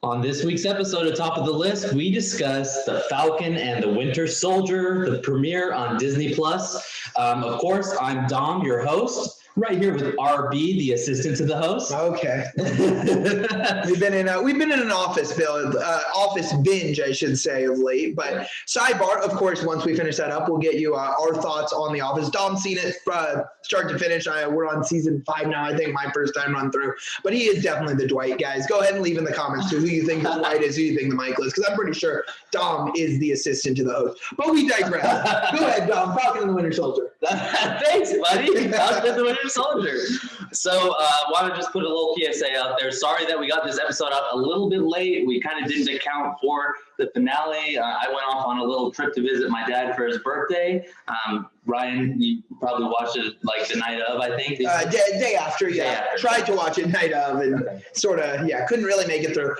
On this week's episode of Top of the List, we discuss The Falcon and the Winter Soldier, the premiere on Disney+. Of course, I'm Dom, your host, right here with RB, the assistant to the host. Okay. we've been in an office binge, I should say, of late. But sidebar, of course, once we finish that up, we'll get you our thoughts on The Office. Dom's seen it start to finish. We're on season 5 now, I think, my first time run through. But he is definitely the Dwight, guys. Go ahead and leave in the comments, too, who you think the Dwight is, who you think the Michael is, because I'm pretty sure Dom is the assistant to the host. But we digress. Go ahead, Dom. Falcon and the Winter Soldier. Thanks, buddy. Falcon and the Winter Soldier. So want to just put a little PSA out there. Sorry that we got this episode out a little bit late. We kind of didn't account for the finale. I went off on a little trip to visit my dad for his birthday. Ryan, you probably watched it like the night of, I think. Day after, yeah. Tried to watch it night of and couldn't really make it through.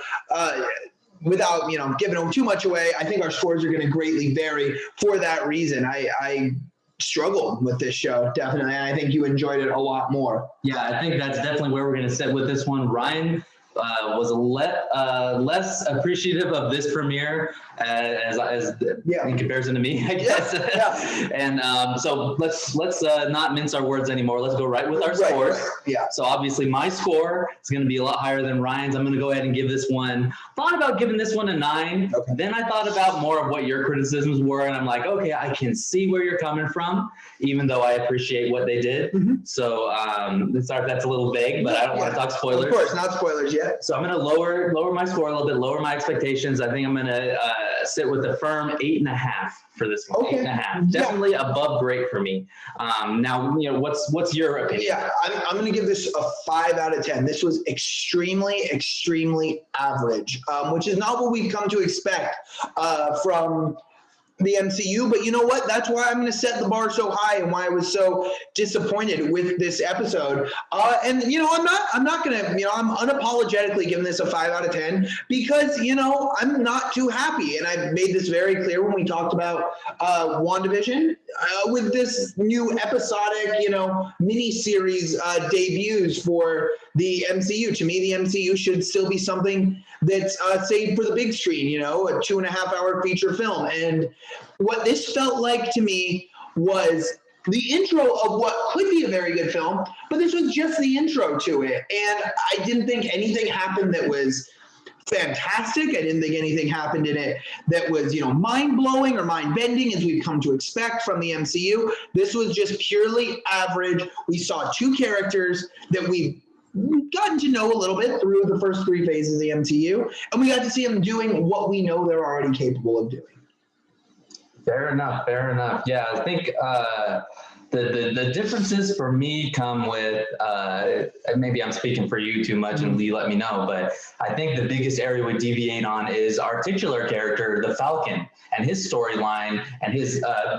Without, giving too much away, I think our scores are going to greatly vary for that reason. I struggled with this show, definitely, and I think you enjoyed it a lot more. Yeah, I think that's definitely where we're going to sit with this one. Ryan was less appreciative of this premiere as in comparison to me, I guess. Yeah. And so let's not mince our words anymore. Let's go right with our scores. Right. Yeah. So obviously my score is going to be a lot higher than Ryan's. I'm going to go ahead and give this one. Thought about giving this one a 9. Okay. Then I thought about more of what your criticisms were, and I'm like, okay, I can see where you're coming from, even though I appreciate what they did. Mm-hmm. So sorry if that's a little vague, but I don't want to talk spoilers. Of course, not spoilers yet. So I'm going to lower my score a little bit, lower my expectations. I think I'm going to sit with a firm 8.5 for this one. Okay. 8.5, definitely above great for me. Now, what's your opinion? Yeah, I'm going to give this a 5 out of 10. This was extremely, extremely average, which is not what we've come to expect from the MCU, but you know what? That's why I'm going to set the bar so high and why I was so disappointed with this episode. And I'm not going to, I'm unapologetically giving this a 5 out of 10 because, I'm not too happy. And I made this very clear when we talked about WandaVision with this new episodic, mini-series debuts for the MCU. To me, the MCU should still be something that's saved for the big screen, a 2.5-hour feature film. And what this felt like to me was the intro of what could be a very good film, but this was just the intro to it. And I didn't think anything happened that was fantastic. I didn't think anything happened in it that was, mind-blowing or mind-bending as we've come to expect from the MCU. This was just purely average. We saw 2 characters that we've gotten to know a little bit through the first 3 phases of the MCU, and we got to see them doing what we know they're already capable of doing. Fair enough. Yeah, I think the differences for me come with, maybe I'm speaking for you too much and you let me know, but I think the biggest area we deviate on is our titular character, the Falcon, and his storyline, and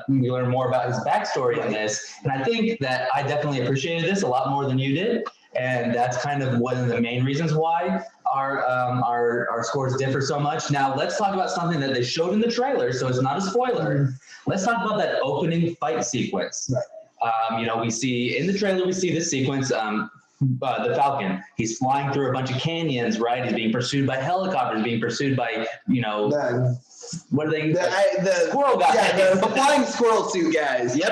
we learn more about his backstory in this. And I think that I definitely appreciated this a lot more than you did. And that's kind of one of the main reasons why our scores differ so much. Now, let's talk about something that they showed in the trailer, so it's not a spoiler. Let's talk about that opening fight sequence. Right. We see in the trailer, we see this sequence, the Falcon. He's flying through a bunch of canyons, right? He's being pursued by helicopters, being pursued by, what are they? The squirrel guys. Yeah, the flying squirrel suit guys. Yep.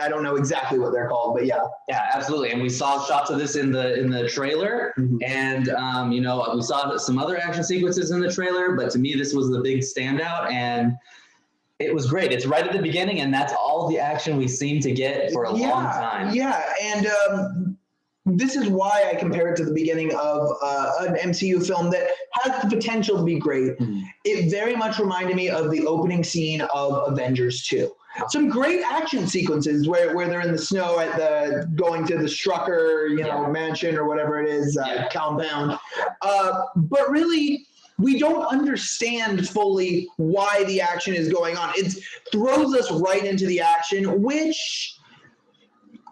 I don't know exactly what they're called, but yeah. Yeah, absolutely. And we saw shots of this in the trailer, and we saw some other action sequences in the trailer, but to me, this was the big standout, and it was great. It's right at the beginning, and that's all the action we seem to get for a long time. Yeah, and this is why I compare it to the beginning of an MCU film that has the potential to be great. It very much reminded me of the opening scene of Avengers 2. Some great action sequences where they're in the snow at going to the Strucker, mansion or whatever it is, compound. But really, we don't understand fully why the action is going on. It throws us right into the action, which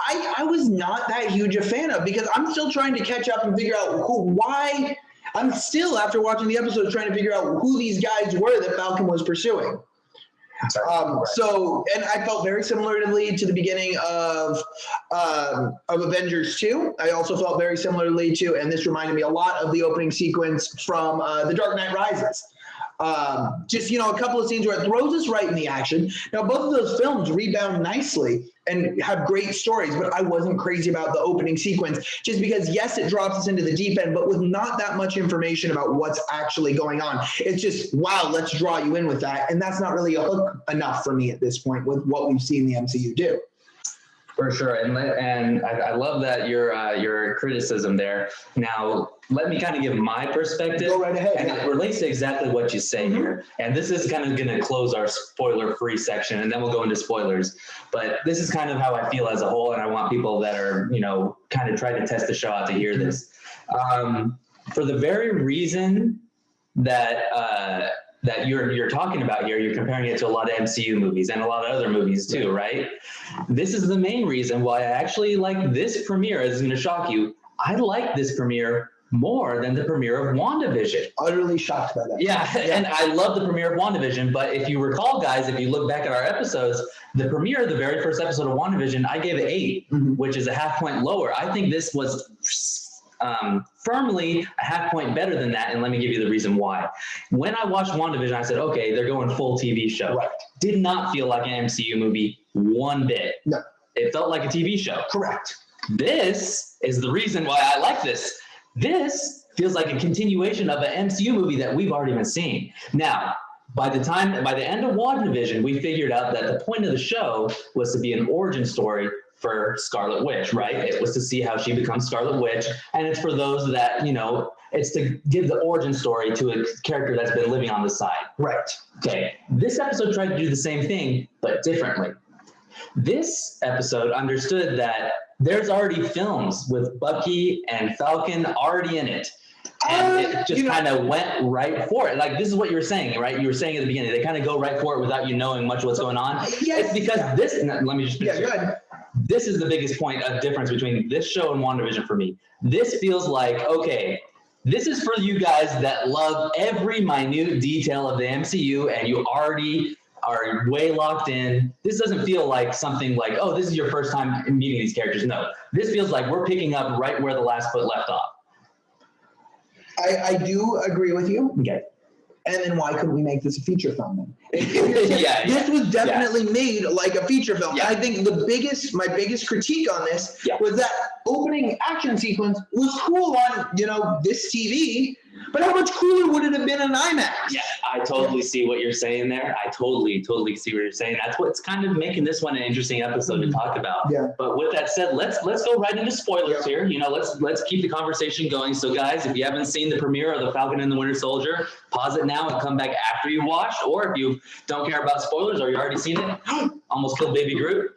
I was not that huge a fan of because I'm still trying to catch up and figure out why. I'm still, after watching the episode, trying to figure out who these guys were that Falcon was pursuing. So, and I felt very similarly to the beginning of Avengers 2. I also felt very similarly to, and this reminded me a lot of the opening sequence from The Dark Knight Rises. Just, a couple of scenes where it throws us right in the action. Now, both of those films rebound nicely and have great stories, but I wasn't crazy about the opening sequence just because, yes, it drops us into the deep end, but with not that much information about what's actually going on. It's just, wow, let's draw you in with that. And that's not really a hook enough for me at this point with what we've seen the MCU do. For sure, and I love that your criticism there. Now, let me kind of give my perspective. Go right ahead. And it relates to exactly what you say here. And this is kind of going to close our spoiler-free section, and then we'll go into spoilers. But this is kind of how I feel as a whole, and I want people that are, kind of trying to test the show out to hear this. For the very reason that you're talking about here, you're comparing it to a lot of MCU movies and a lot of other movies too, right? This is the main reason why I actually like this premiere. It's going to shock you. I like this premiere more than the premiere of WandaVision. Utterly shocked by that. Yeah, and I love the premiere of WandaVision, but if you recall, guys, if you look back at our episodes, the premiere of the very first episode of WandaVision, I gave it 8, which is a half point lower. I think this was firmly a half point better than that, and let me give you the reason why. When I watched WandaVision, I said, okay, they're going full TV show. Right. Did not feel like an MCU movie one bit. No. It felt like a TV show. Correct. This is the reason why I like this. This feels like a continuation of an MCU movie that we've already been seeing. Now, by the end of WandaVision, we figured out that the point of the show was to be an origin story for Scarlet Witch, right? It was to see how she becomes Scarlet Witch. And it's for those that, it's to give the origin story to a character that's been living on the side. Right. Okay. This episode tried to do the same thing, but differently. This episode understood that there's already films with Bucky and Falcon already in it. And it just kind of went right for it. Like, this is what you were saying, right? You were saying at the beginning, they kind of go right for it without you knowing much what's going on. Yes. It's because let me just finish. Yeah, go ahead. This is the biggest point of difference between this show and WandaVision for me. This feels like, okay, this is for you guys that love every minute detail of the MCU and you already are way locked in. This doesn't feel like something like, oh, this is your first time meeting these characters. No, this feels like we're picking up right where the last foot left off. I do agree with you. Okay. And then why couldn't we make this a feature film then? This was definitely made like a feature film. Yeah. And I think my biggest critique on this was that opening action sequence was cool on, this TV, but how much cooler would it have been in IMAX? Yeah, I totally see what you're saying there. I totally see what you're saying. That's what's kind of making this one an interesting episode to talk about. Yeah. But with that said, let's go right into spoilers here. Let's keep the conversation going. So guys, if you haven't seen the premiere of The Falcon and the Winter Soldier, pause it now and come back after you watch. Or if you don't care about spoilers or you already seen it, almost killed Baby Groot.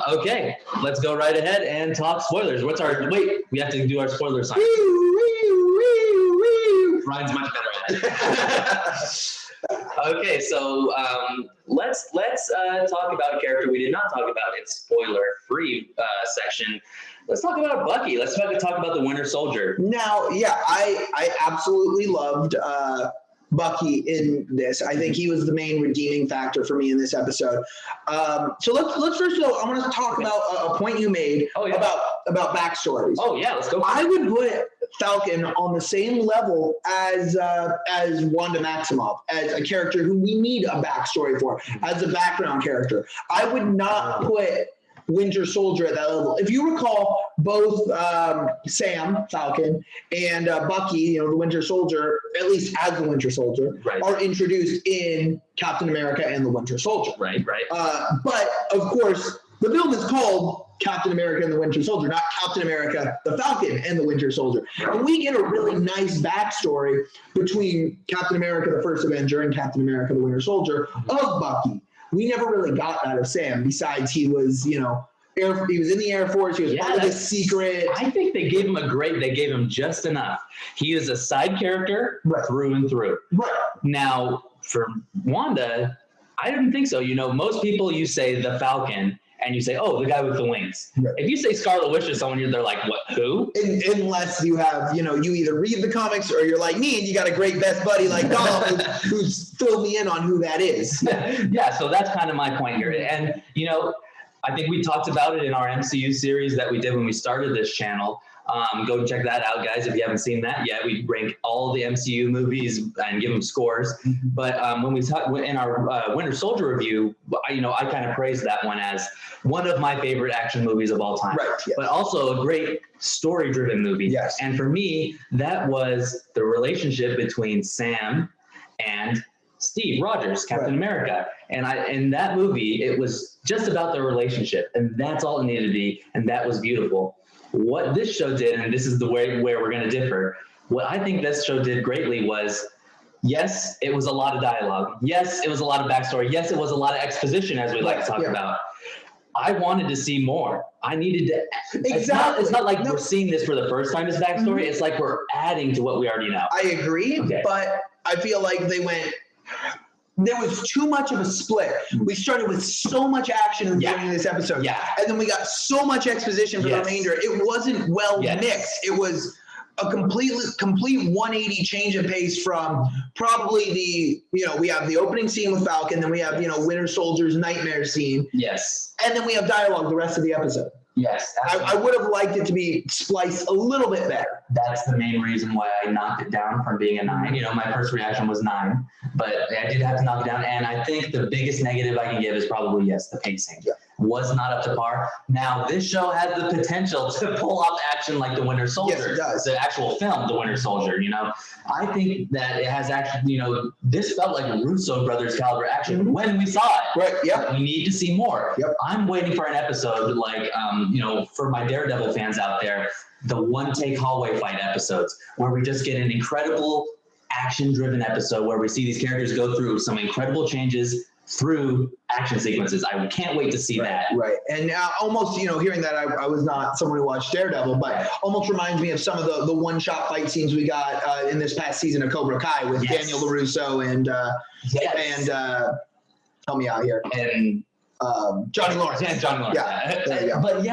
Okay, let's go right ahead and talk spoilers. We have to do our spoiler sign. Ryan's much better at it. Okay, so let's talk about a character we did not talk about in spoiler-free section. Let's talk about Bucky. Let's talk about the Winter Soldier. Now, I absolutely loved Bucky in this. I think he was the main redeeming factor for me in this episode. So let's first though, I want to talk about a point you made about backstories. Oh yeah, let's go. I would put Falcon on the same level as Wanda Maximoff, as a character who we need a backstory for, as a background character. I would not put Winter Soldier at that level. If you recall, both Sam, Falcon, and Bucky, the Winter Soldier, at least as the Winter Soldier, are introduced in Captain America and the Winter Soldier. Right. But, of course, the film is called Captain America and the Winter Soldier, not Captain America, the Falcon, and the Winter Soldier. And we get a really nice backstory between Captain America, the First Avenger, and Captain America, the Winter Soldier of Bucky. We never really got that of Sam, besides he was, he was in the Air Force, he was part of the secret. I think they gave him just enough. He is a side character through and through. Right. Now, for Wanda, I didn't think so. Most people, you say the Falcon, and you say, oh, the guy with the wings. Right. If you say Scarlet Witch to someone, they're like, what, who? Unless you have, you either read the comics or you're like me and you got a great best buddy like Dom who's filled me in on who that is. Yeah, so that's kind of my point here. And, I think we talked about it in our MCU series that we did when we started this channel. Go check that out, guys, if you haven't seen that yet. We rank all the MCU movies and give them scores. But when we talk in our Winter Soldier review, I kind of praised that one as one of my favorite action movies of all time. Right, yes. But also a great story-driven movie. Yes. And for me, that was the relationship between Sam and Steve Rogers, Captain America. And in that movie, it was just about their relationship, and that's all it needed to be, and that was beautiful. What this show did, and this is the way where we're going to differ, what I think this show did greatly was, yes, it was a lot of dialogue. Yes, it was a lot of backstory. Yes, it was a lot of exposition, as we like to talk about. I wanted to see more. I needed to. Exactly. It's not like we're seeing this for the first time as backstory. It's like we're adding to what we already know. I agree, but I feel like there was too much of a split. We started with so much action in the beginning of this episode. Yeah. And then we got so much exposition for the remainder. It wasn't well mixed. It was a complete 180 change of pace from probably we have the opening scene with Falcon, then we have, Winter Soldier's nightmare scene. Yes. And then we have dialogue the rest of the episode. Yes. I would have liked it to be spliced a little bit better. That's the main reason why I knocked it down from being a 9. My first reaction was 9, but I did have to knock it down. And I think the biggest negative I can give is probably, the pacing. Yeah. Was not up to par. Now, this show has the potential to pull off action like The Winter Soldier. Yes, it does. The actual film, The Winter Soldier, I think that it has actually, this felt like a Russo brothers caliber action when we saw it. Right, yep. We need to see more. Yep. I'm waiting for an episode like, for my Daredevil fans out there, the one-take hallway fight episodes, where we just get an incredible action-driven episode where we see these characters go through some incredible changes through action sequences. I can't wait to see that. Right. And almost, hearing that, I was not someone who watched Daredevil, but almost reminds me of some of the one-shot fight scenes we got in this past season of Cobra Kai with Daniel LaRusso and help me out here. And Johnny Lawrence. Yeah, Johnny Lawrence. Yeah. But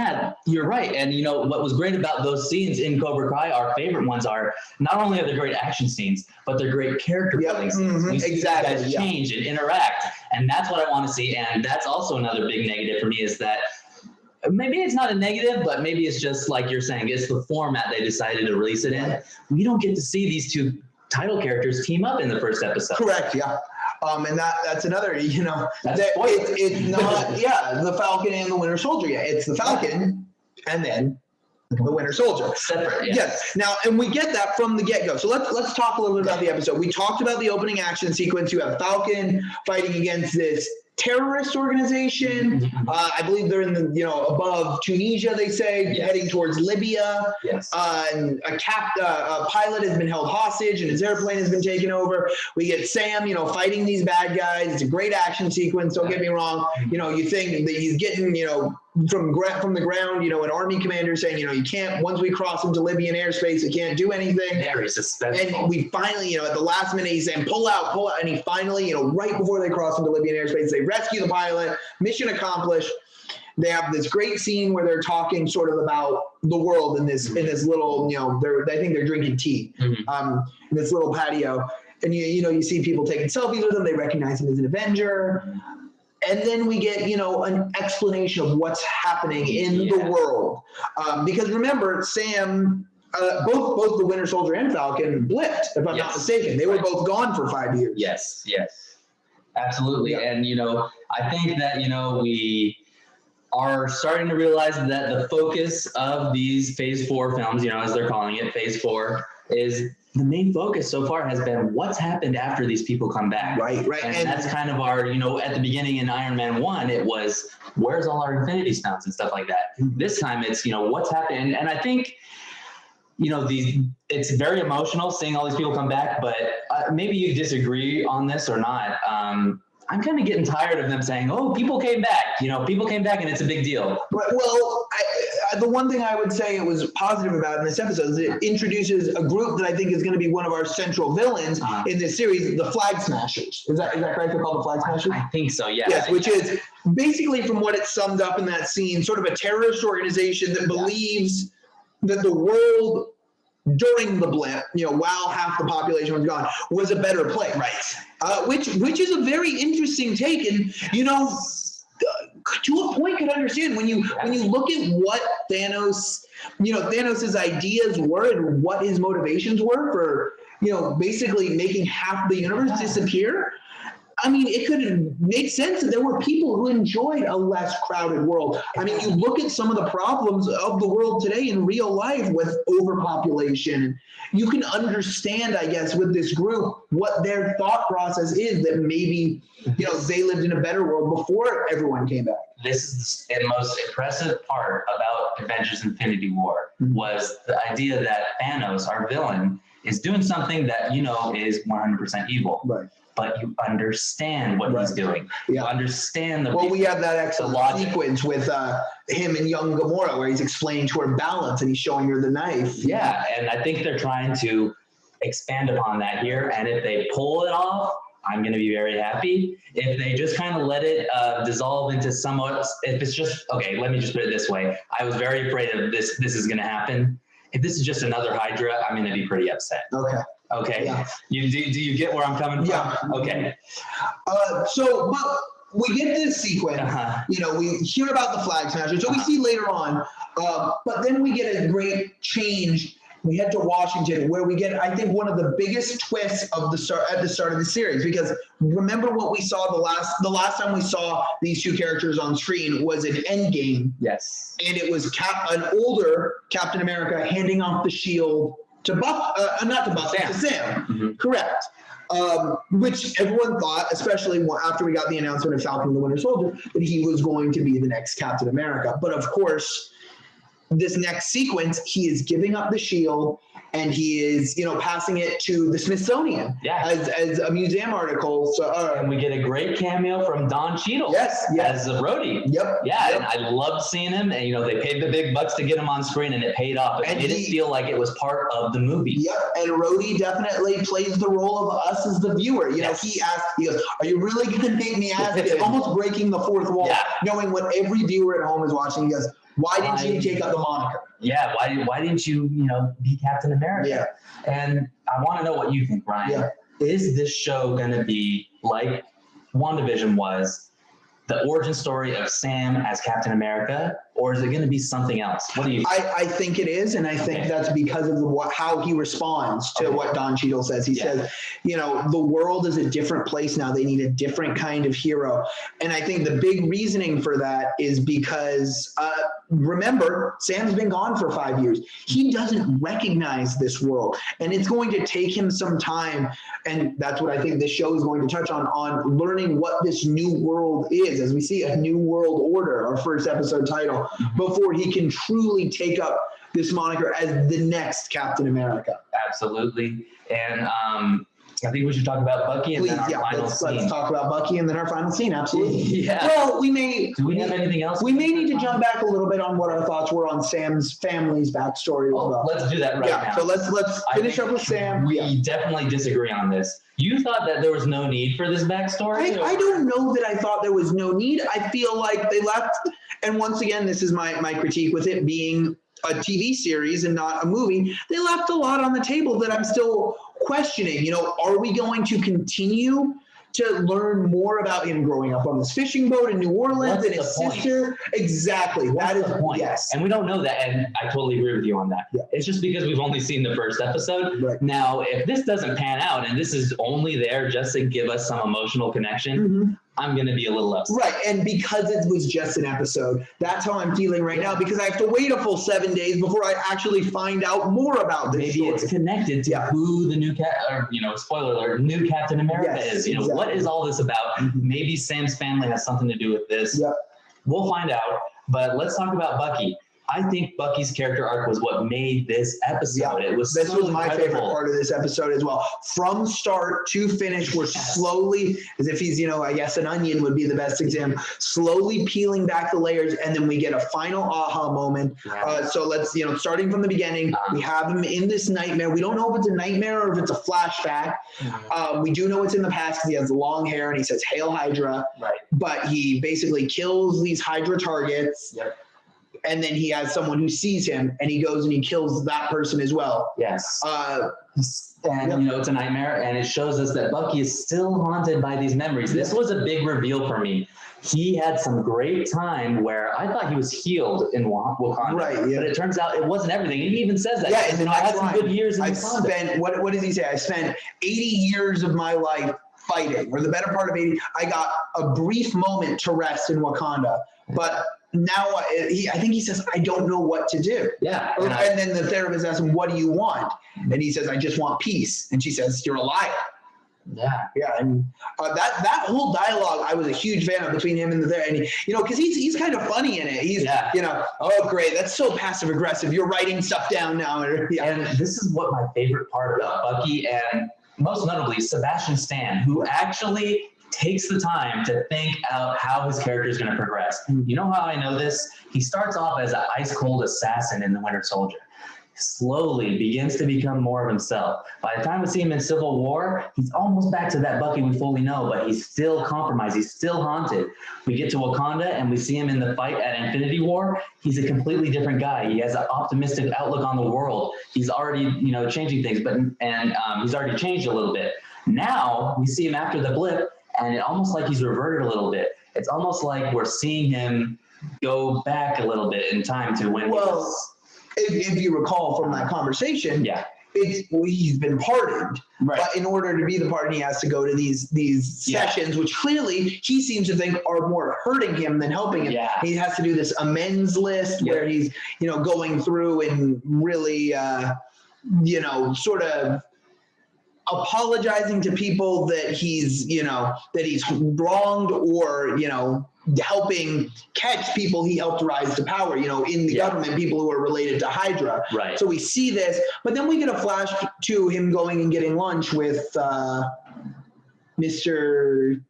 you're right. And what was great about those scenes in Cobra Kai, our favorite ones are not only are they great action scenes, but they're great character building scenes. We see exactly. You guys change and interact. And that's what I want to see. And that's also another big negative for me is that maybe it's not a negative, but maybe it's just like you're saying, it's the format they decided to release it in. We don't get to see these two title characters team up in the first episode. Correct. Yeah. And that's another, it's not, the Falcon and the Winter Soldier. Yeah, it's the Falcon and then the Winter Soldier. Separate. Yes. Now, and we get that from the get-go. So let's talk a little bit about the episode. We talked about the opening action sequence. You have Falcon fighting against this terrorist organization. I believe they're in the, above Tunisia, they say, heading towards Libya. Yes. And a pilot has been held hostage and his airplane has been taken over. We get Sam, fighting these bad guys. It's a great action sequence. Don't get me wrong. You think that he's getting, from the ground, an army commander saying, you can't, once we cross into Libyan airspace, you can't do anything. Very suspenseful. And we finally, at the last minute, he's saying, pull out. And he finally, right before they cross into Libyan airspace, they rescue the pilot, mission accomplished. They have this great scene where they're talking sort of about the world in this little, I think they're drinking tea, in this little patio. And you see people taking selfies with him. They recognize him as an Avenger. And then we get, an explanation of what's happening in the world. Because remember, Sam, both the Winter Soldier and Falcon blipped, if I'm not mistaken. They were both gone for 5 years. Yes. Absolutely. Yeah. And, I think that, we are starting to realize that the focus of these Phase 4 films, as they're calling it, Phase 4, is the main focus so far has been what's happened after these people come back. Right. And that's kind of our, at the beginning in Iron Man 1, it was, where's all our Infinity Stones and stuff like that. This time it's, what's happened. And I think, it's very emotional seeing all these people come back, but maybe you disagree on this or not. I'm kind of getting tired of them saying, oh, people came back. People came back and it's a big deal. Well, the one thing I would say it was positive about in this episode is it introduces a group that I think is going to be one of our central villains in this series, the Flag Smashers. Is that correct? They're called the Flag Smashers? I think so, yeah. Yes, which is basically from what it summed up in that scene, sort of a terrorist organization that believes that the world during the blip, while half the population was gone, was a better place. Right. Which is a very interesting take. And, to a point could understand when you look at what Thanos's ideas were and what his motivations were for, basically making half the universe disappear. I mean, it could make sense that there were people who enjoyed a less crowded world. I mean, you look at some of the problems of the world today in real life with overpopulation. You can understand, I guess, with this group, what their thought process is, that maybe, they lived in a better world before everyone came back. This is the most impressive part about Avengers Infinity War, was the idea that Thanos, our villain, is doing something that is 100% evil. Right. But you understand what he's doing. You understand we have that excellent sequence with him and young Gamora where he's explaining to her balance and he's showing her the knife. Yeah, and I think they're trying to expand upon that here. And if they pull it off, I'm going to be very happy. If they just kind of let it dissolve into somewhat, if it's just, okay, let me just put it this way. I was very afraid of this is going to happen. If this is just another Hydra, I'm going to be pretty upset. Okay. Yeah. Do you get where I'm coming from? Yeah. Okay. But we get this sequence. We hear about the Flag Smashers, so we see later on. But then we get a great change. We head to Washington, where we get, I think, one of the biggest twists of at the start of the series. Because remember what we saw the last time we saw these two characters on screen was in Endgame. Yes. And it was an older Captain America handing off the shield to Sam. Mm-hmm. Correct. Which everyone thought, especially after we got the announcement of Falcon and the Winter Soldier, that he was going to be the next Captain America. But of course, this next sequence, he is giving up the shield and he is, passing it to the Smithsonian as a museum article. So, and we get a great cameo from Don Cheadle as Rhodey. Yep. Yeah, and I loved seeing him. And, they paid the big bucks to get him on screen, and it paid off. It made it feel like it was part of the movie. Yep, and Rhodey definitely plays the role of us as the viewer. He goes, are you really going to make me ask it? Almost breaking the fourth wall, knowing what every viewer at home is watching. He goes, why didn't you take up the moniker? Yeah, why didn't you, be Captain America? Yeah. And I want to know what you think, Ryan. Yeah. Is this show going to be like WandaVision was, the origin story of Sam as Captain America, or is it going to be something else? What do you think? I think it is, and I think that's because of how he responds to what Don Cheadle says. He says, the world is a different place now. They need a different kind of hero. And I think the big reasoning for that is because, remember, Sam's been gone for 5 years. He doesn't recognize this world, and it's going to take him some time, and that's what I think this show is going to touch on learning what this new world is, as we see a new world order, our first episode title, before he can truly take up this moniker as the next Captain America. Absolutely. And I think we should talk about Bucky and then our final scene. Let's talk about Bucky and then our final scene. Absolutely. Yeah. Well, do we have anything else? We may need to jump back a little bit on what our thoughts were on Sam's family's backstory. Let's do that now. So let's finish up with Sam. We definitely disagree on this. You thought that there was no need for this backstory? I don't know that I thought there was no need. I feel like they left, and once again, this is my critique with it being a TV series and not a movie. They left a lot on the table that I'm still questioning. Are we going to continue to learn more about him growing up on this fishing boat in New Orleans and his sister? Exactly. That is the point. Yes. And we don't know that, and I totally agree with you on that. Yeah. It's just because we've only seen the first episode. Right. Now, if this doesn't pan out and this is only there just to give us some emotional connection, I'm going to be a little upset. Right, and because it was just an episode, that's how I'm feeling right now, because I have to wait a full 7 days before I actually find out more about this Maybe it's connected to who the new spoiler alert, new Captain America is. Exactly. What is all this about? Maybe Sam's family has something to do with this. Yep. We'll find out, but let's talk about Bucky. I think Bucky's character arc was what made this episode. Yeah, It was this so was my incredible. favorite part of this episode as well. From start to finish, we're slowly, as if he's, I guess an onion would be the best example, slowly peeling back the layers, and then we get a final aha moment. So let's, starting from the beginning, we have him in this nightmare. We don't know if it's a nightmare or if it's a flashback. We do know it's in the past because he has long hair and he says, "Hail Hydra." Right. But he basically kills these Hydra targets. Yep. And then he has someone who sees him, and he goes and he kills that person as well. Yes. And, it's a nightmare, and it shows us that Bucky is still haunted by these memories. This was a big reveal for me. He had some great time where I thought he was healed in Wakanda. Right, yeah. But it turns out it wasn't everything. He even says that. Yeah, and I had some good years in Wakanda. spent, what does he say? I spent 80 years of my life fighting, or the better part of 80. I got a brief moment to rest in Wakanda, but now I think he says, "I don't know what to do." Yeah. And then the therapist asks him, "What do you want?" And he says, "I just want peace." And she says, "You're a liar." Yeah. Yeah, and that whole dialogue I was a huge fan of between him and the therapist. And because he's kind of funny in it. He's "Oh great, that's so passive aggressive. You're writing stuff down now." And this is what my favorite part about Bucky, and most notably Sebastian Stan, who actually takes the time to think out how his character is going to progress. You know how I know this? He starts off as an ice-cold assassin in The Winter Soldier. Slowly begins to become more of himself. By the time we see him in Civil War, he's almost back to that Bucky we fully know, but he's still compromised. He's still haunted. We get to Wakanda and we see him in the fight at Infinity War. He's a completely different guy. He has an optimistic outlook on the world. He's already, changing things, he's already changed a little bit. Now we see him after the blip, and it almost like he's reverted a little bit. It's almost like we're seeing him go back a little bit in time to when he was. If you recall from that conversation, he's been pardoned. Right. But in order to be the pardon, he has to go to these sessions, which clearly he seems to think are more hurting him than helping him. Yeah. He has to do this amends list where he's, going through and really, sort of apologizing to people that he's wronged, or, helping catch people he helped rise to power, in the government, people who are related to Hydra. Right. So we see this, but then we get a flash to him going and getting lunch with Mr.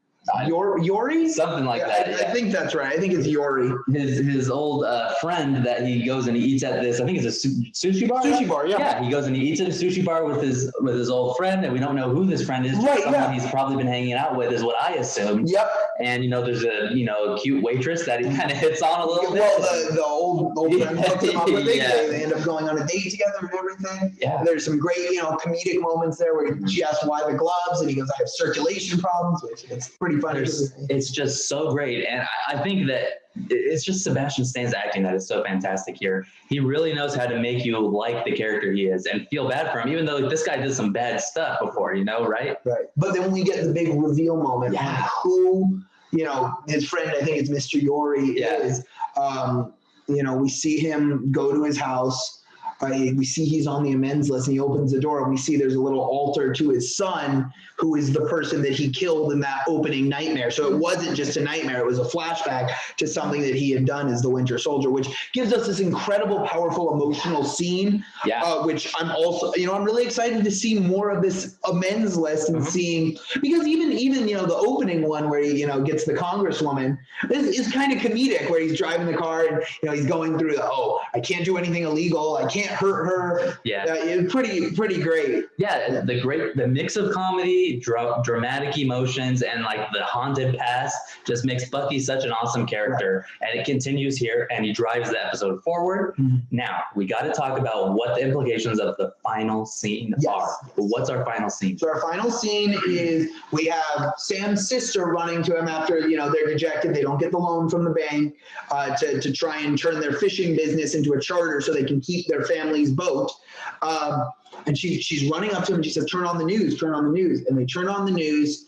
Yori? Something like that. I think that's right. I think it's Yori. His old friend that he goes and he eats at this, I think it's a sushi bar? Sushi bar, yeah. Yeah, he goes and he eats at a sushi bar with his old friend, and we don't know who this friend is. Right, someone he's probably been hanging out with is what I assume. Yep. And, there's a, cute waitress that he kind of hits on a little bit. Well, the old friend hooks him up with it. Yeah. They end up going on a date together and everything. Yeah. There's some great, comedic moments there where she asks why the gloves, and he goes, "I have circulation problems," which it's pretty funny. It's just so great. And I think that it's just Sebastian Stan's acting that is so fantastic here. He really knows how to make you like the character he is and feel bad for him, even though this guy did some bad stuff before, right? Right. But then we get the big reveal moment on who, his friend, I think it's Mr. Yori, is. We see him go to his house. We see he's on the amends list, and he opens the door, and we see there's a little altar to his son, who is the person that he killed in that opening nightmare. So it wasn't just a nightmare. It was a flashback to something that he had done as the Winter Soldier, which gives us this incredible, powerful, emotional scene, which I'm also, I'm really excited to see more of this amends list and seeing, because even the opening one where he, gets the Congresswoman is kind of comedic, where he's driving the car and, he's going through I can't do anything illegal. I can't hurt her. Yeah. It's pretty great. Yeah. The mix of comedy, dramatic emotions, and like the haunted past just makes Bucky such an awesome character. Right. And it continues here, and he drives the episode forward. Now we got to talk about what the implications of the final scene are. What's our final scene? So our final scene is we have Sam's sister running to him after, they're dejected. They don't get the loan from the bank to try and turn their fishing business into a charter so they can keep their family's boat. And she's running up to him and she says, turn on the news. And they turn on the news,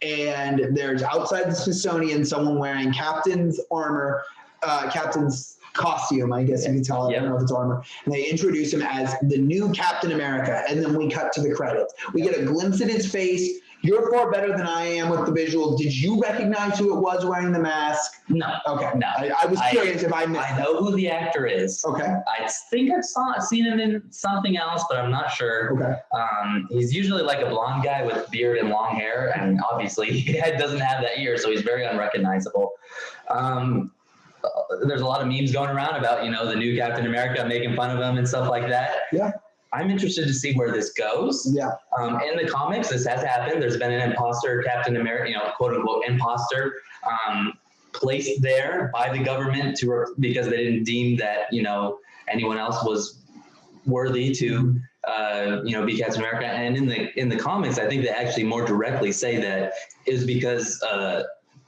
and there's outside the Smithsonian someone wearing captain's armor, captain's costume, I guess you can tell. I don't know if it's armor. And they introduce him as the new Captain America. And then we cut to the credits. We get a glimpse at his face. You're far better than I am with the visuals. Did you recognize who it was wearing the mask? No. Okay. No. I was curious if I missed. I know who the actor is. Okay. I think I've seen him in something else, but I'm not sure. Okay. He's usually like a blonde guy with beard and long hair, and obviously he doesn't have that ear, so he's very unrecognizable. There's a lot of memes going around about, the new Captain America, making fun of him and stuff like that. Yeah. I'm interested to see where this goes. Yeah. In the comics, this has happened. There's been an imposter Captain America, quote unquote imposter, placed there by the government because they didn't deem that, anyone else was worthy to, be Captain America. And in the comics, I think they actually more directly say that it was because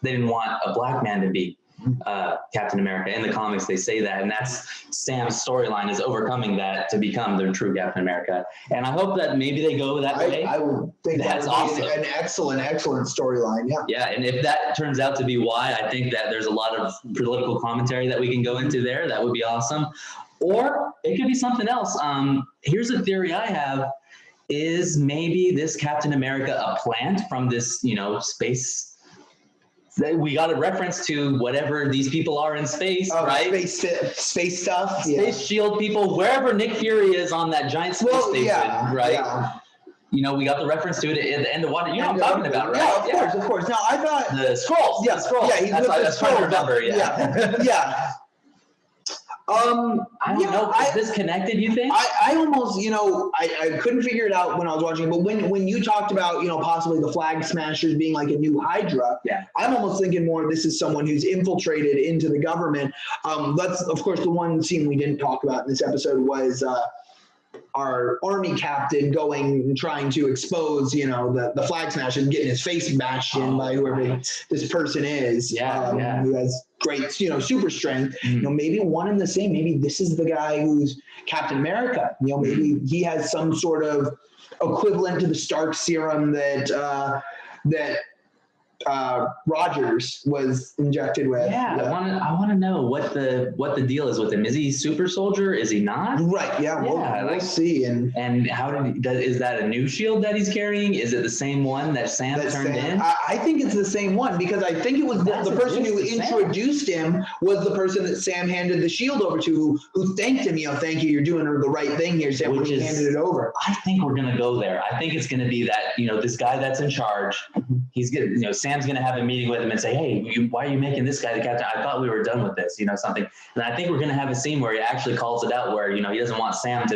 they didn't want a black man to be Captain America. In the comics, they say that, and that's Sam's storyline, is overcoming that to become the true Captain America. And I hope that maybe they go that way. I would think that's that would be awesome. an excellent storyline. Yeah. Yeah, and if that turns out to be why, I think that there's a lot of political commentary that we can go into there. That would be awesome. Or it could be something else. Here's a theory I have: is maybe this Captain America a plant from this, space? We got a reference to whatever these people are in space, right? Space stuff. Space shield people, wherever Nick Fury is on that giant space station, right? Yeah. We got the reference to it at the end of what I'm talking about, right? Yeah, of course. Now I thought the scrolls. Yeah, the scrolls. Yeah, he's that's trying to remember. Yeah. I don't know. Is this connected, you think? I almost, I couldn't figure it out when I was watching, but when you talked about, possibly the Flag Smashers being like a new Hydra, I'm almost thinking more this is someone who's infiltrated into the government. That's, of course, the one scene we didn't talk about in this episode was our army captain going and trying to expose, the Flag Smashers, getting his face bashed in by whoever this person is, who has great, super strength. Maybe one and the same. Maybe this is the guy who's Captain America. Maybe he has some sort of equivalent to the Stark serum that Rogers was injected with. I want to know what the deal is with him. Is he super soldier? Is he not? Right. Yeah. We'll see. And how is that a new shield that he's carrying? Is it the same one that Sam turned in? I think it's the same one, because I think it was the person who introduced him was the person that Sam handed the shield over to, who thanked him. Thank you. You're doing the right thing here, Sam. When he handed it over. I think we're gonna go there. I think it's gonna be that this guy that's in charge. He's gonna Sam's going to have a meeting with him and say, hey, why are you making this guy the captain? I thought we were done with this, something. And I think we're going to have a scene where he actually calls it out, where, he doesn't want Sam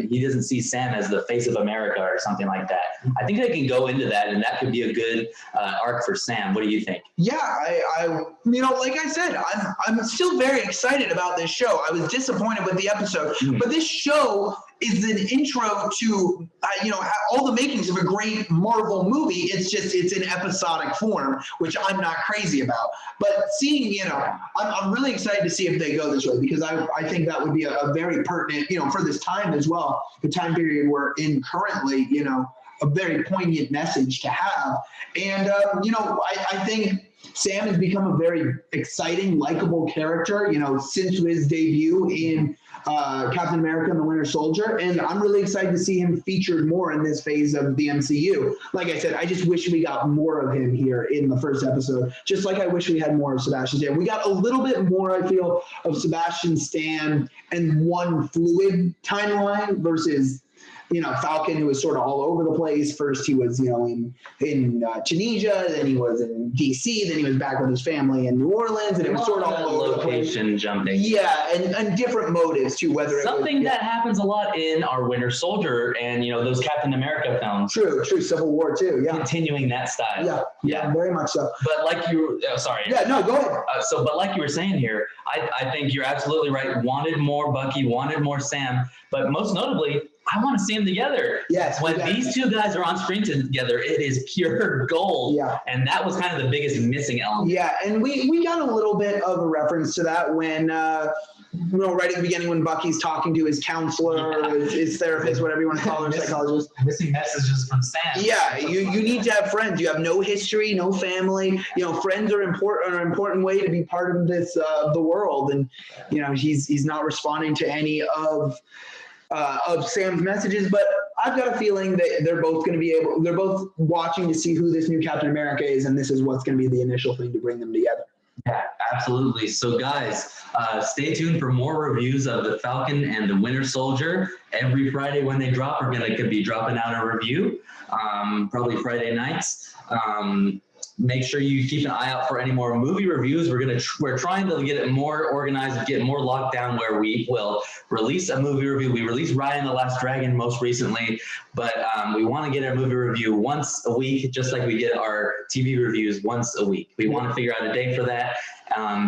he doesn't see Sam as the face of America or something like that. I think they can go into that, and that could be a good arc for Sam. What do you think? Yeah, I like I said, I'm still very excited about this show. I was disappointed with the episode, but this show is an intro to, all the makings of a great Marvel movie. It's in episodic form, which I'm not crazy about. But seeing, I'm really excited to see if they go this way, because I think that would be a very pertinent, for this time as well, the time period we're in currently, a very poignant message to have. And, I think Sam has become a very exciting, likable character, since his debut in Captain America and the Winter Soldier, and I'm really excited to see him featured more in this phase of the MCU. Like I said, I just wish we got more of him here in the first episode, just like I wish we had more of Sebastian Stan. We got a little bit more, I feel, of Sebastian Stan and one fluid timeline versus Falcon, who was sort of all over the place. First he was, in Tunisia, then he was in DC, then he was back with his family in New Orleans, and it was sort of all over the place. Location jumping. Yeah, and different motives too, whether something that happens a lot in our Winter Soldier and, those Captain America films. True, Civil War too, yeah. Continuing that style. Yeah, very much so. But like sorry. Yeah, no, go ahead. But like you were saying here, I think you're absolutely right. Wanted more Bucky, wanted more Sam, but most notably, I want to see them together. Yes. When these two guys are on screen together, it is pure gold. Yeah. And that was kind of the biggest missing element. Yeah, and we got a little bit of a reference to that when, right at the beginning when Bucky's talking to his counselor, or his therapist, whatever you want to call her, psychologist. Missing messages from Sam. Yeah, you need to have friends. You have no history, no family. Friends are important. Are an important way to be part of this the world. And he's not responding to any of of Sam's messages, but I've got a feeling that they're both watching to see who this new Captain America is, and this is what's going to be the initial thing to bring them together. Yeah, absolutely. So guys, stay tuned for more reviews of the Falcon and the Winter Soldier. Every Friday when they drop, we're going to be dropping out a review, probably Friday nights. Make sure you keep an eye out for any more movie reviews. We're trying to get it more organized, get more locked down, where we will release a movie review. We released Raya and the Last Dragon most recently, but we want to get our movie review once a week, just like we get our TV reviews once a week. We want to figure out a day for that,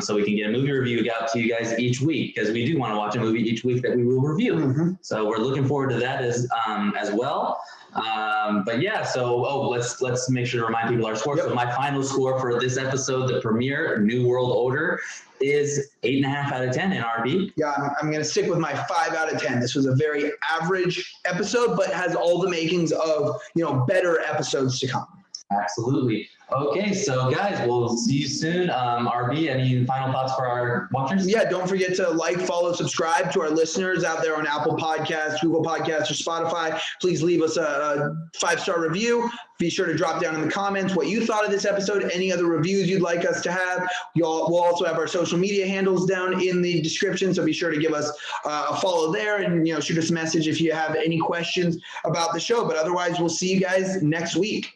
so we can get a movie review out to you guys each week, because we do want to watch a movie each week that we will review. Mm-hmm. So we're looking forward to that as well. But yeah, so let's make sure to remind people our score. Yep. So my final score for this episode, the premiere, New World Order, is 8.5 out of 10 in RB. Yeah, I'm going to stick with my 5 out of 10. This was a very average episode, but has all the makings of, better episodes to come. Absolutely. Okay, so guys, we'll see you soon. RB, any final thoughts for our watchers? Yeah, don't forget to like, follow, subscribe to our listeners out there on Apple Podcasts, Google Podcasts, or Spotify. Please leave us a 5-star review. Be sure to drop down in the comments what you thought of this episode, any other reviews you'd like us to have. We'll also have our social media handles down in the description, so be sure to give us a follow there and shoot us a message if you have any questions about the show. But otherwise, we'll see you guys next week.